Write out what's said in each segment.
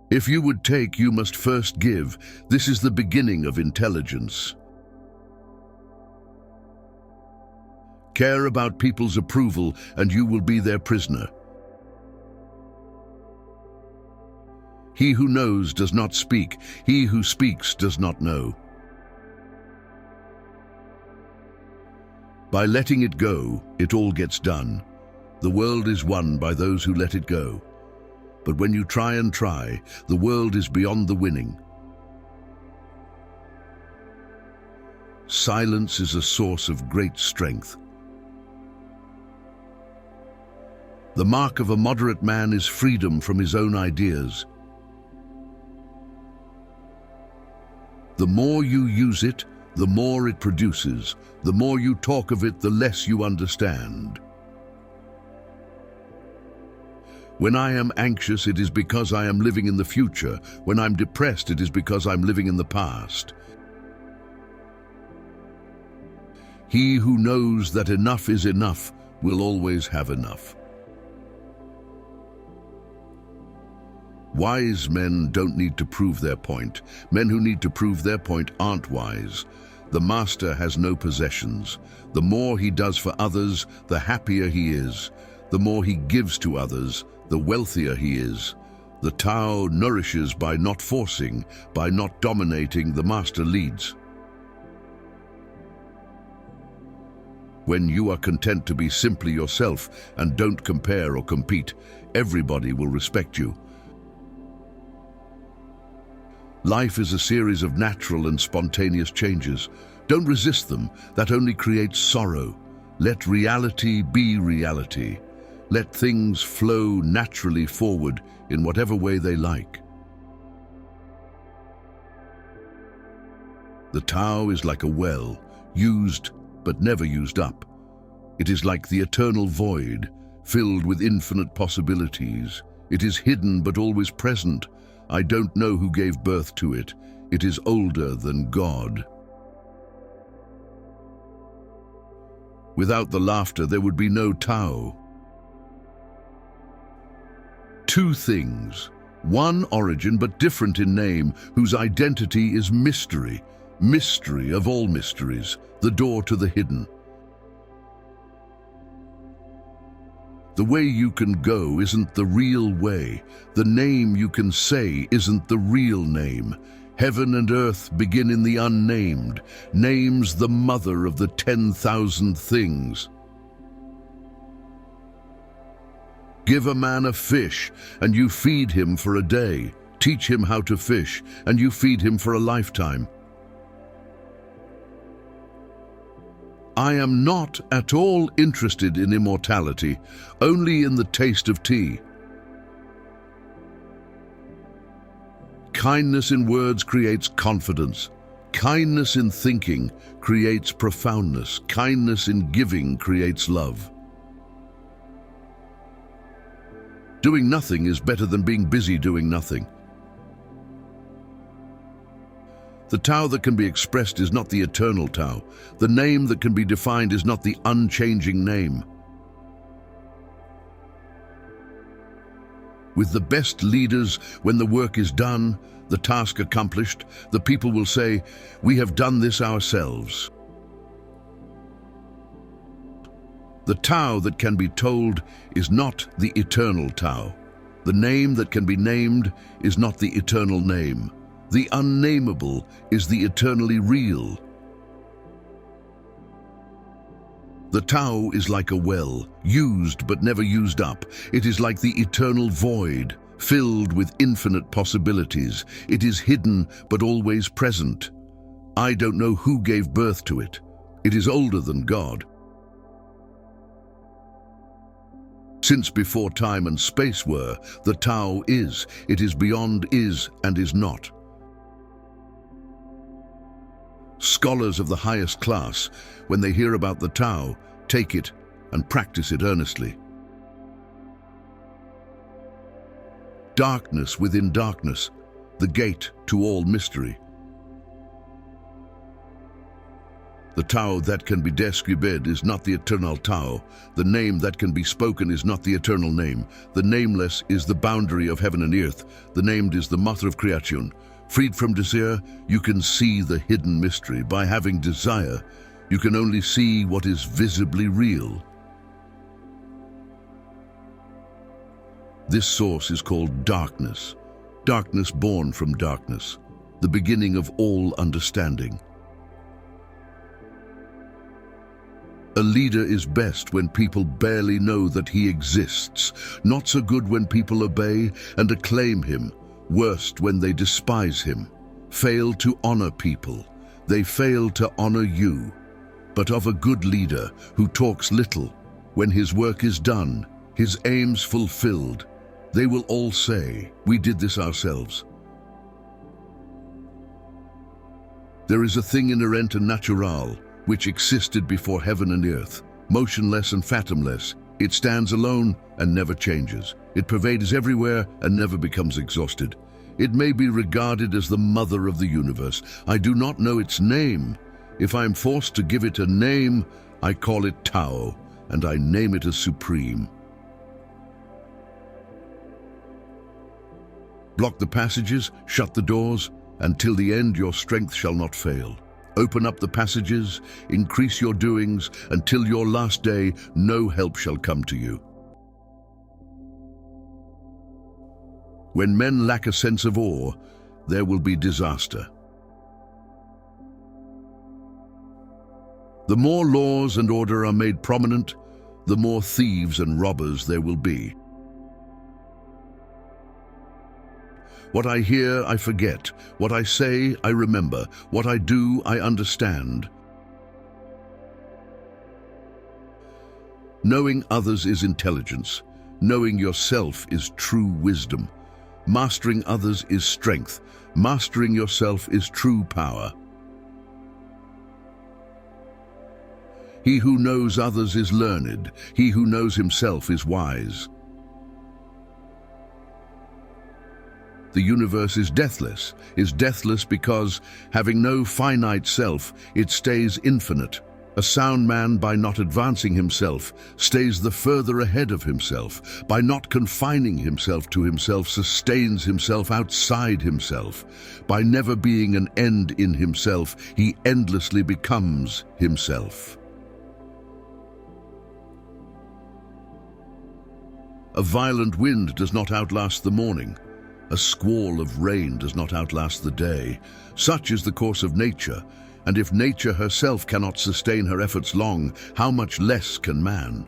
If you would take, you must first give. This is the beginning of intelligence. Care about people's approval, and you will be their prisoner. He who knows does not speak. He who speaks does not know. By letting it go, it all gets done. The world is won by those who let it go. But when you try and try, the world is beyond the winning. Silence is a source of great strength. The mark of a moderate man is freedom from his own ideas. The more you use it, the more it produces. The more you talk of it, the less you understand. When I am anxious, it is because I am living in the future. When I'm depressed, it is because I'm living in the past. He who knows that enough is enough will always have enough. Wise men don't need to prove their point. Men who need to prove their point aren't wise. The master has no possessions. The more he does for others, the happier he is. The more he gives to others, the wealthier he is. The Tao nourishes by not forcing, by not dominating. The master leads. When you are content to be simply yourself and don't compare or compete, everybody will respect you. Life is a series of natural and spontaneous changes. Don't resist them. That only creates sorrow. Let reality be reality. Let things flow naturally forward in whatever way they like. The Tao is like a well, used but never used up. It is like the eternal void, filled with infinite possibilities. It is hidden but always present. I don't know who gave birth to it. It is older than God. Without the laughter, there would be no Tao. Two things, one origin but different in name, whose identity is mystery, mystery of all mysteries, the door to the hidden. The way you can go isn't the real way. The name you can say isn't the real name. Heaven and earth begin in the unnamed. Name's the mother of the 10,000 things. Give a man a fish, and you feed him for a day. Teach him how to fish, and you feed him for a lifetime. I am not at all interested in immortality, only in the taste of tea. Kindness in words creates confidence. Kindness in thinking creates profoundness. Kindness in giving creates love. Doing nothing is better than being busy doing nothing. The Tao that can be expressed is not the eternal Tao. The name that can be defined is not the unchanging name. With the best leaders, when the work is done, the task accomplished, the people will say, "We have done this ourselves." The Tao that can be told is not the eternal Tao. The name that can be named is not the eternal name. The unnameable is the eternally real. The Tao is like a well, used but never used up. It is like the eternal void, filled with infinite possibilities. It is hidden but always present. I don't know who gave birth to it. It is older than God. Since before time and space were, the Tao is. It is beyond is and is not. Scholars of the highest class, when they hear about the Tao, take it and practice it earnestly. Darkness within darkness, the gate to all mystery. The Tao that can be described is not the eternal Tao. The name that can be spoken is not the eternal name. The nameless is the boundary of heaven and earth. The named is the mother of creation. Freed from desire, you can see the hidden mystery. By having desire, you can only see what is visibly real. This source is called darkness. Darkness born from darkness, the beginning of all understanding. A leader is best when people barely know that he exists, not so good when people obey and acclaim him, worst when they despise him. Fail to honor people, they fail to honor you. But of a good leader who talks little, when his work is done, his aims fulfilled, they will all say, "We did this ourselves." There is a thing inherent and natural, which existed before heaven and earth, motionless and fathomless. It stands alone and never changes. It pervades everywhere and never becomes exhausted. It may be regarded as the mother of the universe. I do not know its name. If I am forced to give it a name, I call it Tao, and I name it as supreme. Block the passages, shut the doors, until the end your strength shall not fail. Open up the passages, increase your doings, until your last day no help shall come to you. When men lack a sense of awe, there will be disaster. The more laws and order are made prominent, the more thieves and robbers there will be. What I hear, I forget. What I say, I remember. What I do, I understand. Knowing others is intelligence. Knowing yourself is true wisdom. Mastering others is strength. Mastering yourself is true power. He who knows others is learned. He who knows himself is wise. The universe is deathless because, having no finite self, it stays infinite. A sound man, by not advancing himself, stays the further ahead of himself. By not confining himself to himself, sustains himself outside himself. By never being an end in himself, he endlessly becomes himself. A violent wind does not outlast the morning. A squall of rain does not outlast the day. Such is the course of nature, and if nature herself cannot sustain her efforts long, how much less can man?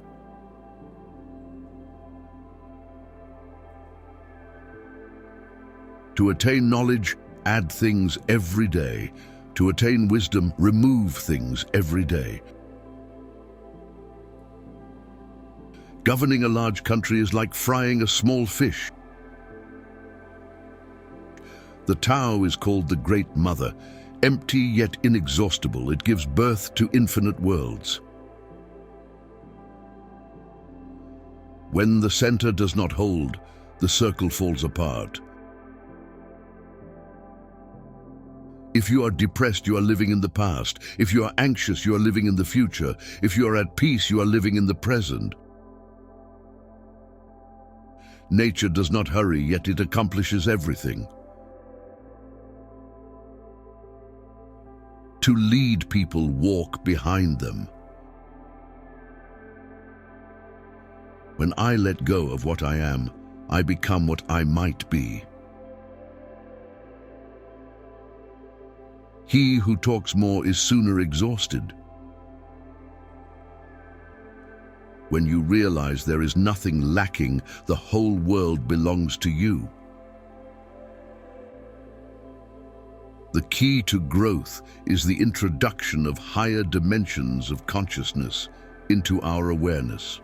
To attain knowledge, add things every day. To attain wisdom, remove things every day. Governing a large country is like frying a small fish. The Tao is called the Great Mother. Empty yet inexhaustible, it gives birth to infinite worlds. When the center does not hold, the circle falls apart. If you are depressed, you are living in the past. If you are anxious, you are living in the future. If you are at peace, you are living in the present. Nature does not hurry, yet it accomplishes everything. To lead people, walk behind them. When I let go of what I am, I become what I might be. He who talks more is sooner exhausted. When you realize there is nothing lacking, the whole world belongs to you. The key to growth is the introduction of higher dimensions of consciousness into our awareness.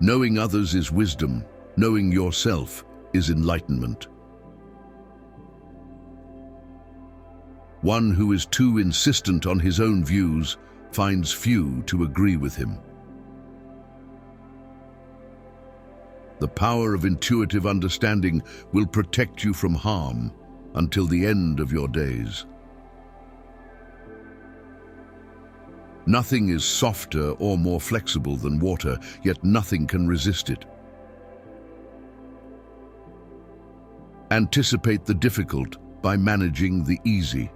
Knowing others is wisdom. Knowing yourself is enlightenment. One who is too insistent on his own views finds few to agree with him. The power of intuitive understanding will protect you from harm. until the end of your days. Nothing is softer or more flexible than water, yet nothing can resist it. Anticipate the difficult by managing the easy.